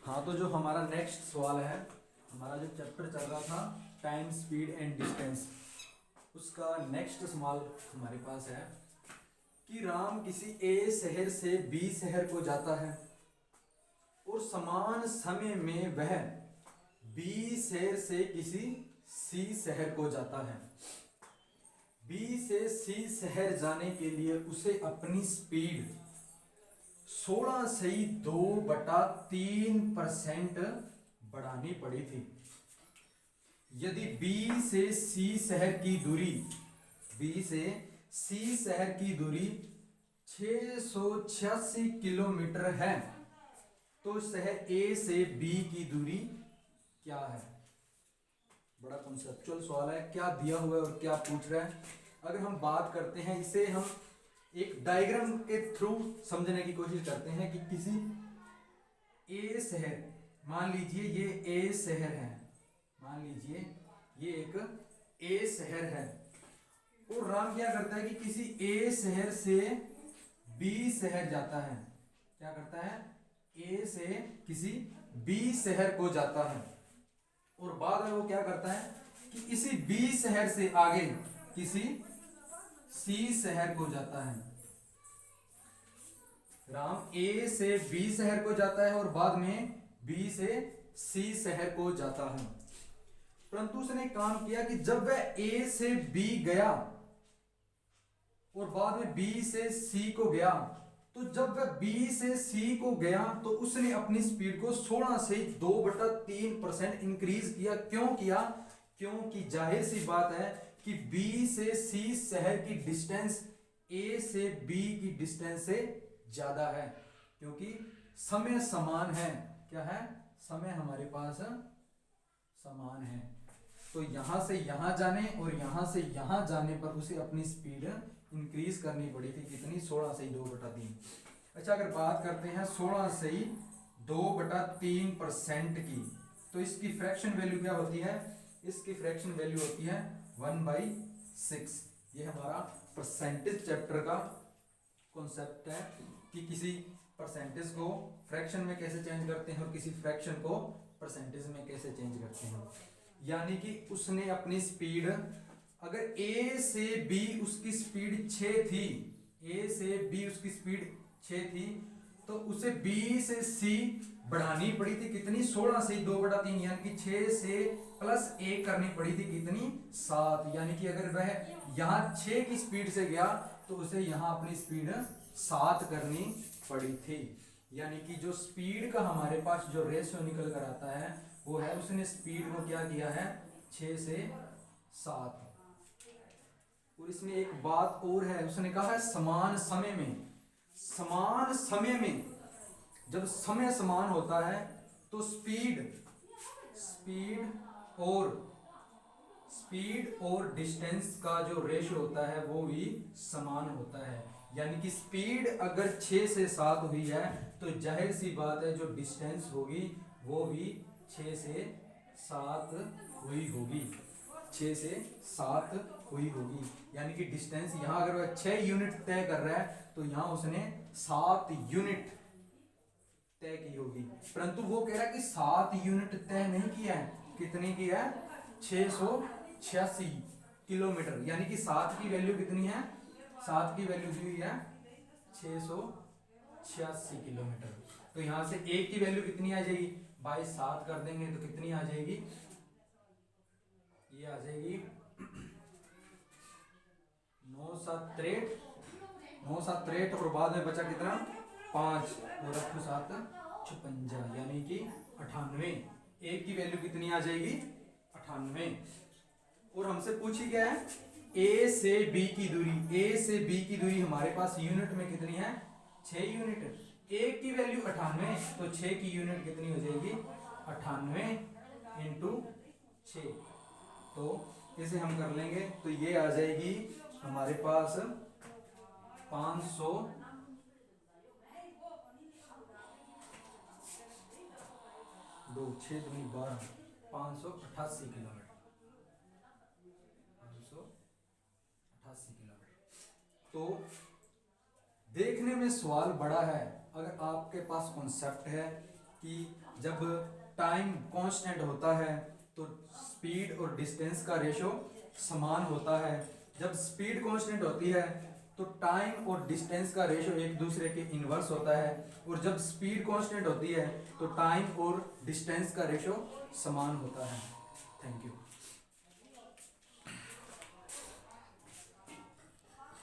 हाँ, तो जो हमारा नेक्स्ट सवाल है, हमारा जो चैप्टर चल रहा था टाइम, स्पीड एंड डिस्टेंस, उसका नेक्स्ट सवाल हमारे पास है कि राम किसी ए शहर से बी शहर को जाता है और समान समय में वह बी शहर से किसी सी शहर को जाता है। बी से सी शहर जाने के लिए उसे अपनी स्पीड 16.2/3% बढ़ानी पड़ी थी। यदि बी से सी शहर की दूरी बी से सी शहर की दूरी 686 किलोमीटर है तो शहर ए से बी की दूरी क्या है। बड़ा कॉन्सेप्चुअल सवाल है, क्या दिया हुआ है और क्या पूछ रहा है। अगर हम बात करते हैं, इसे हम एक डायग्राम के थ्रू समझने की कोशिश करते हैं कि किसी ए शहर, मान लीजिए ये ए शहर है, मान लीजिए ये एक ए शहर है और राम क्या करता है कि किसी ए शहर से बी शहर जाता है। क्या करता है? ए से किसी बी शहर को जाता है और बाद में वो क्या करता है कि इसी बी शहर से आगे किसी सी शहर को जाता है। राम ए से बी शहर को जाता है और बाद में बी से सी शहर को जाता है। परंतु उसने काम किया कि जब वह ए से बी गया और बाद में बी से सी को गया, तो जब वह बी से सी को गया तो उसने अपनी स्पीड को 16 से 2/3% इंक्रीज किया। क्यों किया? क्योंकि जाहिर सी बात है कि बी से सी शहर की डिस्टेंस ए से बी की डिस्टेंस से ज्यादा है, क्योंकि समय समान है। क्या है? समय हमारे पास समान है। तो यहां से यहां जाने और यहां से यहां जाने पर उसे अपनी स्पीड इंक्रीज करनी पड़ी थी। कितनी? 16 से 2/3। अच्छा, अगर बात करते हैं 16 से 2/3% की, तो इसकी फ्रैक्शन वैल्यू क्या होती है? इसकी फ्रैक्शन वैल्यू होती है 1/6। ये हमारा परसेंटेज चैप्टर का कॉन्सेप्ट है कि किसी परसेंटेज को फ्रैक्शन में कैसे चेंज करते हैं और किसी फ्रैक्शन को परसेंटेज में कैसे चेंज करते हैं। यानी कि उसने अपनी स्पीड, अगर ए से बी उसकी स्पीड 6 थी, ए से बी उसकी स्पीड 6 थी, तो उसे बी से सी बढ़ानी पड़ी थी। कितनी? 16 से 2/3, यानी कि 6 से प्लस 1 करनी पड़ी थी। कितनी? 7। यानी कि अगर वह यहां 6 की स्पीड से गया तो उसे यहां अपनी स्पीड 7 करनी पड़ी थी। यानी कि जो स्पीड का हमारे पास जो रेशियो निकल कर आता है वो है, उसने स्पीड को क्या किया है? 6 से 7। और इसमें एक बात और है, उसने कहा है समान समय में। समान समय में जब समय समान होता है तो स्पीड और स्पीड और डिस्टेंस का जो रेशियो होता है वो भी समान होता है। यानी कि स्पीड अगर 6 से 7 हुई है तो जाहिर सी बात है जो डिस्टेंस होगी वो भी 6 से 7 हुई होगी। 6 से 7 हुई होगी। यानी कि डिस्टेंस यहां अगर वह 6 यूनिट तय कर रहा है तो यहां उसने 7 यूनिट तय की होगी। परंतु वो कह रहा है कि 7 यूनिट तय नहीं किया है। कितनी की है? 686 किलोमीटर। यानी कि 7 की वैल्यू कितनी है? 7 की वैल्यू दी हुई है 686 किलोमीटर। तो यहां से एक की वैल्यू कितनी आ जाएगी? बाई 7 कर देंगे तो कितनी आ जाएगी? ये आ जाएगी 9 7 और बाद में बचा कितना? 5 और 8 7 56, यानी कि 98। एक की वैल्यू कितनी आ जाएगी? 98। और हमसे पूछी क्या है? ए से बी की दूरी। ए से बी की दूरी हमारे पास यूनिट में कितनी है? 6 यूनिट। एक की वैल्यू 98, तो 6 की यूनिट कितनी हो जाएगी? 98 इंटू 6। तो इसे हम कर लेंगे तो ये आ जाएगी हमारे पास 500 2 6 दूनी 12 588 किलोमीटर। 588 किलोमीटर। तो देखने में सवाल बड़ा है। अगर आपके पास कॉन्सेप्ट है कि जब टाइम कांस्टेंट होता है तो स्पीड और डिस्टेंस का रेशो समान होता है। जब स्पीड कांस्टेंट होती है तो टाइम और डिस्टेंस का रेशो एक दूसरे के इन्वर्स होता है, और जब स्पीड कांस्टेंट होती है तो टाइम और डिस्टेंस का रेशो समान होता है। Thank you.